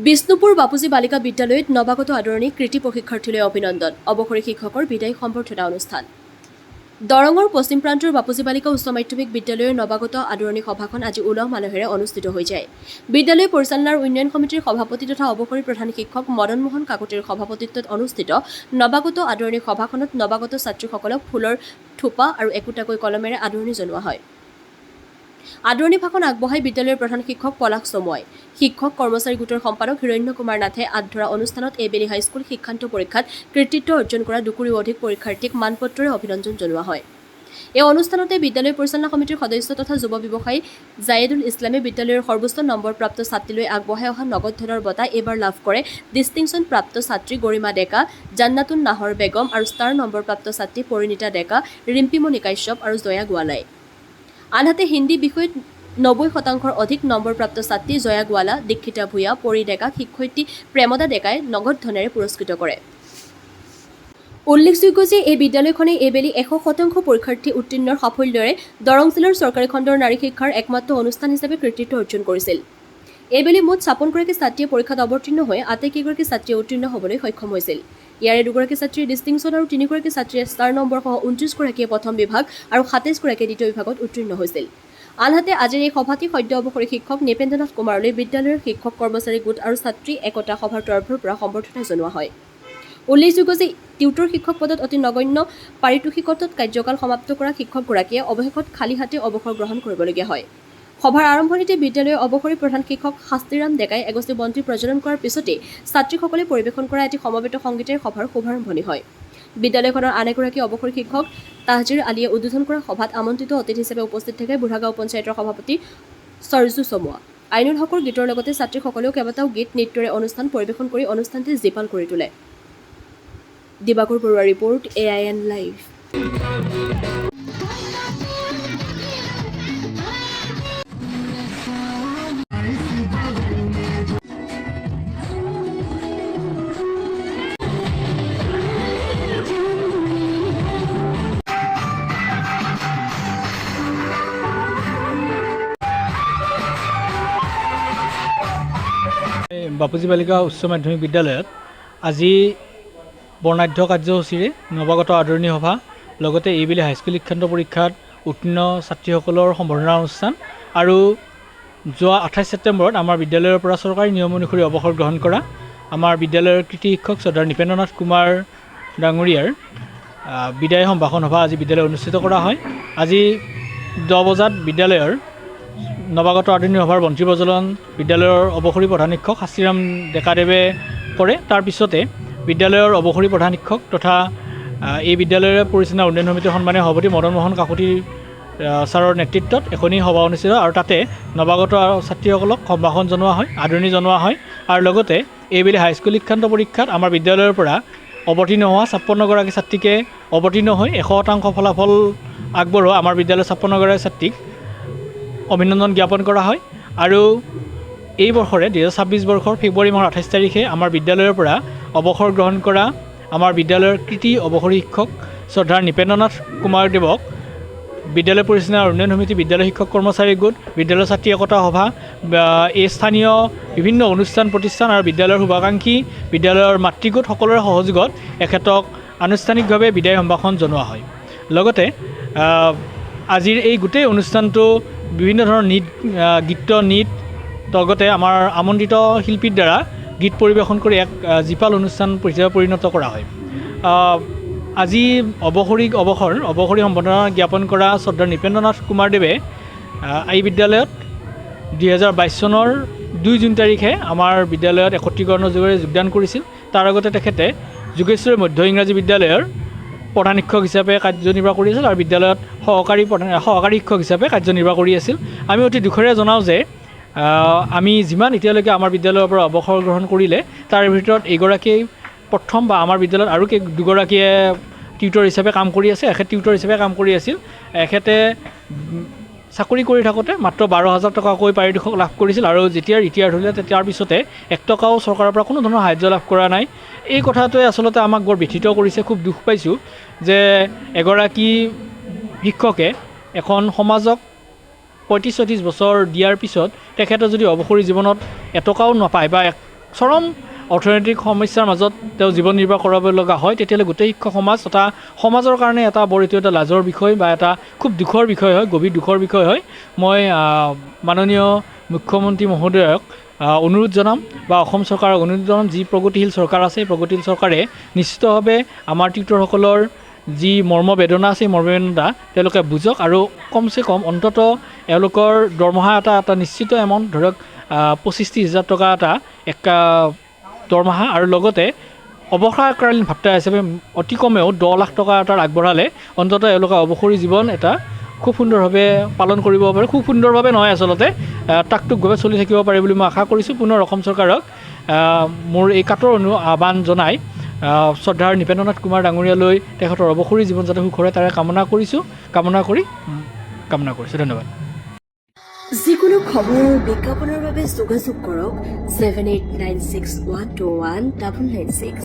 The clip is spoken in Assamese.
বিষ্ণুপুৰ বাপুজী বালিকা বিদ্যালয়ত নৱাগত আদৰণি কৃতি প্ৰশিক্ষাৰ্থীলৈ অভিনন্দন অৱসৰী শিক্ষকৰ বিদায় সম্বৰ্ধনা অনুষ্ঠান দৰঙৰ পশ্চিম প্ৰান্তৰ বাপুজী বালিকা উচ্চ মাধ্যমিক বিদ্যালয়ৰ নৱাগত আদৰণি সভাখন আজি উলহ মালহেৰে অনুষ্ঠিত হৈ যায়। বিদ্যালয় পৰিচালনাৰ উন্নয়ন সমিতিৰ সভাপতি তথা অৱসৰী প্ৰধান শিক্ষক মদন মোহন কাকতিৰ সভাপতিত্বত অনুষ্ঠিত নৱাগত আদৰণি সভাখনত নৱাগত ছাত্ৰীসকলক ফুলৰ থোপা আৰু একোটাকৈ কলমেৰে আদৰণি জনোৱা হয়। আদৰণি ভাষণ আগবঢ়াই বিদ্যালয়ৰ প্ৰধান শিক্ষক পলাশ চমুৱাই শিক্ষক কৰ্মচাৰী গোটৰ সম্পাদক হিৰণ্য কুমাৰ নাথে আধৰা অনুষ্ঠানত এইবেলি হাইস্কুল শিক্ষান্ত পৰীক্ষাত কৃতিত্ব অৰ্জন কৰা দুকুৰিও অধিক পৰীক্ষাৰ্থীক মানপত্ৰৰে অভিনন্দন জনোৱা হয়। এই অনুষ্ঠানতে বিদ্যালয় পৰিচালনা সমিতিৰ সদস্য তথা যুৱ ব্যৱসায়ী জায়েদুল ইছলামে বিদ্যালয়ৰ সৰ্বোচ্চ নম্বৰপ্ৰাপ্ত ছাত্ৰীলৈ আগবঢ়াই অহা নগদ ধনৰ বঁটা এইবাৰ লাভ কৰে ডিষ্টিংশ্যন প্ৰাপ্ত ছাত্ৰী গৰিমা ডেকা, জান্নাতুন নাহৰ বেগম আৰু ষ্টাৰ নম্বৰপ্ৰাপ্ত ছাত্ৰী পৰিণীতা ডেকা, ৰিম্পীমণি কাশ্যপ আৰু জয়া গোৱালাই। আনহাতে হিন্দী বিষয়ত 90% অধিক নম্বৰপ্ৰাপ্ত ছাত্ৰী জয়া গোৱালা, দীক্ষিতা ভূঞা, পৰি ডেকাক শিক্ষয়িত্ৰী প্ৰেমদা ডেকাই নগদ ধনেৰে পুৰস্কৃত কৰে। উল্লেখযোগ্য যে এই বিদ্যালয়খনে এইবেলি 100% পৰীক্ষাৰ্থী উত্তীৰ্ণৰ সাফল্যৰে দৰং জিলাৰ চৰকাৰী খণ্ডৰ নাৰী শিক্ষাৰ একমাত্ৰ অনুষ্ঠান হিচাপে কৃতিত্ব অৰ্জন কৰিছিল। এইবেলি মুঠ 56গৰাকী ছাত্ৰীয়ে পৰীক্ষাত অৱতীৰ্ণ হৈ আটাইকেইগৰাকী ছাত্ৰীয়ে উত্তীৰ্ণ হ'বলৈ সক্ষম হৈছিল। ইয়াৰে দুগৰাকী ছাত্ৰীয়ে ডিষ্টিংশ্যন আৰু 3গৰাকী ছাত্ৰীয়ে ষ্টাৰ নম্বৰসহ 29গৰাকীয়ে প্ৰথম বিভাগ আৰু 27গৰাকীয়ে দ্বিতীয় বিভাগত উত্তীৰ্ণ হৈছিল। আনহাতে আজিৰ এই সভাটি সদ্য অৱসৰী শিক্ষক নৃপেন্দ্ৰনাথ কুমাৰলৈ বিদ্যালয়ৰ শিক্ষক কৰ্মচাৰী গোট আৰু ছাত্ৰী একতা সভাৰ তৰফৰ পৰা সম্বৰ্ধনা জনোৱা হয়। উল্লেখযোগ্য যে টিউটৰ শিক্ষক পদত অতি নগণ্য পাৰিতোষিকত কাৰ্যকাল সমাপ্ত কৰা শিক্ষকগৰাকীয়ে অৱশেষত খালী হাতে অৱসৰ গ্ৰহণ কৰিবলগীয়া হয়। সভাৰ আৰম্ভণিতে বিদ্যালয়ৰ অৱসৰী প্ৰধান শিক্ষক শাস্তিৰাম ডেকাই এগছি বন্তি প্ৰজ্বলন কৰাৰ পিছতেই ছাত্ৰীসকলে পৰিৱেশন কৰা এটি সমবেত সংগীতেৰে সভাৰ শুভাৰম্ভণি হয়। বিদ্যালয়খনৰ আন এগৰাকী অৱসৰী শিক্ষক তাহজিৰ আলীয়ে উদ্বোধন কৰা সভাত আমন্ত্ৰিত অতিথি হিচাপে উপস্থিত থাকে বুঢ়াগাঁও পঞ্চায়তৰ সভাপতি সৰজু চমুৱা। আইনুল হকৰ গীতৰ লগতে ছাত্ৰীসকলেও কেইবাটাও গীত নৃত্যৰে অনুষ্ঠান পৰিৱেশন কৰি অনুষ্ঠানটি জীপাল কৰি তোলে। Dibakar Baruah report AIN live. Bapuji বালিকা উচ্চ মাধ্যমিক বিদ্যালয়ত আজি বৰ্ণাঢ্য কাৰ্যসূচীৰে নৱাগত আদৰণি সভা লগতে এইবেলি হাইস্কুল শিক্ষান্ত পৰীক্ষাত উত্তীৰ্ণ ছাত্ৰীসকলৰ সম্বৰ্ধনা অনুষ্ঠান আৰু যোৱা 28 ছেপ্টেম্বৰত আমাৰ বিদ্যালয়ৰ পৰা চৰকাৰী নিয়ম অনুসৰি অৱসৰ গ্ৰহণ কৰা আমাৰ বিদ্যালয়ৰ কৃতি শিক্ষক শ্ৰদ্ধাৰ নৃপেন্দ্ৰনাথ কুমাৰ ডাঙৰীয়াৰ বিদায় সম্ভাষণ সভা আজি বিদ্যালয়ত অনুষ্ঠিত কৰা হয়। আজি 10 বজাত বিদ্যালয়ৰ নৱাগত আদৰণি সভাৰ বন্তি প্ৰজ্বলন বিদ্যালয়ৰ অৱসৰী প্ৰধান শিক্ষক শাস্তিৰাম ডেকাদেৱে কৰে। তাৰ পিছতে বিদ্যালয়ৰ অৱসৰী প্ৰধান শিক্ষক তথা এই বিদ্যালয়ৰ পৰিচালনা উন্নয়ন সমিতিৰ সন্মানীয় সভাপতি মদন মোহন কাকতি ছাৰৰ নেতৃত্বত এখনি সভা অনুষ্ঠিত আৰু তাতে নৱাগত ছাত্ৰীসকলক সম্ভাষণ জনোৱা হয়, আদৰণি জনোৱা হয় আৰু লগতে এইবেলি হাইস্কুল শিক্ষান্ত পৰীক্ষাত আমাৰ বিদ্যালয়ৰ পৰা অৱতীৰ্ণ হোৱা 56গৰাকী ছাত্ৰীকে অৱতীৰ্ণ হৈ 100% ফলাফল আগবঢ়োৱা আমাৰ বিদ্যালয়ৰ 56গৰাকী ছাত্ৰীক অভিনন্দন জ্ঞাপন কৰা হয়। আৰু এই বৰ্ষৰে 2026 বৰ্ষৰ ফেব্ৰুৱাৰী মাহৰ 28 তাৰিখে আমাৰ বিদ্যালয়ৰ পৰা অৱসৰ গ্ৰহণ কৰা আমাৰ বিদ্যালয়ৰ কৃতি অৱসৰী শিক্ষক শ্ৰদ্ধাৰ নৃপেন্দ্ৰনাথ কুমাৰ দেৱক বিদ্যালয় পৰিচালনা উন্নয়ন সমিতি, বিদ্যালয় শিক্ষক কৰ্মচাৰী গোট, বিদ্যালয় ছাত্ৰী একতা সভা, এই স্থানীয় বিভিন্ন অনুষ্ঠান প্ৰতিষ্ঠান আৰু বিদ্যালয়ৰ শুভাকাংক্ষী, বিদ্যালয়ৰ মাতৃগোট সকলোৰে সহযোগত এখেতক আনুষ্ঠানিকভাৱে বিদায় সম্ভাষণ জনোৱা হয়। লগতে আজিৰ এই গোটেই অনুষ্ঠানটো বিভিন্ন ধৰণৰ গীত লগতে আমাৰ আমন্ত্ৰিত শিল্পীৰ দ্বাৰা গীত পৰিৱেশন কৰি এক জীপাল অনুষ্ঠান হিচাপে পৰিণত কৰা হয়। আজি অৱসৰী সম্বৰ্ধনা জ্ঞাপন কৰা শ্ৰদ্ধাৰ নৃপেন্দ্ৰনাথ কুমাৰ দেৱে এই বিদ্যালয়ত 2022 চনৰ 2 জুন তাৰিখে আমাৰ বিদ্যালয়ত একত্ৰীকৰণৰ যোগেৰে যোগদান কৰিছিল। তাৰ আগতে তেখেতে যোগেশ্বৰী মধ্য ইংৰাজী বিদ্যালয়ৰ প্ৰধান শিক্ষক হিচাপে কাৰ্যনিৰ্বাহ কৰি আছিল আৰু বিদ্যালয়ত সহকাৰী শিক্ষক হিচাপে কাৰ্যনিৰ্বাহ কৰি আছিল। আমি অতি দুখেৰে জনাওঁ যে আমি যিমান এতিয়ালৈকে আমাৰ বিদ্যালয়ৰ পৰা অৱসৰ গ্ৰহণ কৰিলে তাৰ ভিতৰত এইগৰাকীয়ে প্ৰথম বা আমাৰ বিদ্যালয়ত আৰু দুগৰাকীয়ে টিউটৰ হিচাপে কাম কৰি আছে। এখেত টিউটৰ হিচাপে কাম কৰি আছিল। এখেতে চাকৰি কৰি থাকোঁতে মাত্ৰ 12,000 টকাকৈ পাৰিতোষিক লাভ কৰিছিল আৰু যেতিয়া ৰিটায়াৰ্ড হ'লে তাৰ পিছতে 1 টকাও চৰকাৰৰ পৰা কোনো ধৰণৰ সাহায্য লাভ কৰা নাই। এই কথাটোৱে আচলতে আমাক বৰ ব্যথিত কৰিছে। খুব দুখ পাইছোঁ যে এগৰাকী শিক্ষকে এখন সমাজক 35-40 বছৰ দিয়াৰ পিছত তেখেতে যদি অৱসৰী জীৱনত এটকাও নাপায় বা চৰম অৰ্থনৈতিক সমস্যাৰ মাজত তেওঁ জীৱন নিৰ্বাহ কৰাব লগা হয়, তেতিয়াহ'লে গোটেই শিক্ষক সমাজ তথা সমাজৰ কাৰণে এটা এইটো এটা লাজৰ বিষয় বা এটা খুব দুখৰ বিষয় হয়, গভীৰ দুখৰ বিষয় হয়। মই মাননীয় মুখ্যমন্ত্ৰী মহোদয়ক অনুৰোধ জনাম বা অসম চৰকাৰক অনুৰোধ জনাম, যি প্ৰগতিশীল চৰকাৰ আছে প্ৰগতিশীল চৰকাৰে নিশ্চিতভাৱে আমাৰ টিউটৰসকলৰ যি মৰ্মবেদনা আছে মৰ্মবেদনা তেওঁলোকে বুজক আৰু কমচে কম অন্ততঃ এওঁলোকৰ দৰমহা এটা নিশ্চিত এমাউণ্ট ধৰক 25-30 হাজাৰ টকা এটা দৰমহা আৰু লগতে অৱসৰকালীন ভাত্তা হিচাপে অতি কমেও 10 লাখ টকা এটা আগবঢ়ালে অন্ততঃ এওঁলোকে অৱসৰী জীৱন এটা খুব সুন্দৰভাৱে পালন কৰিব পাৰে, খুব সুন্দৰভাৱে নহয় আচলতে টাকটুকভাৱে চলি থাকিব পাৰে বুলি মই আশা কৰিছোঁ। পুনৰ অসম চৰকাৰক মোৰ এই কাটৰ আহ্বান জনাই শ্ৰদ্ধাৰ নিপেন্দ্ৰনাথ কুমাৰ ডাঙৰীয়ালৈ তেখেতৰ অৱসৰী জীৱন যাতে সুখৰে তাৰে কামনা কৰিছোঁ। ধন্যবাদ। যিকোনো খবৰ বিজ্ঞাপনৰ বাবে যোগাযোগ কৰক 7896121996।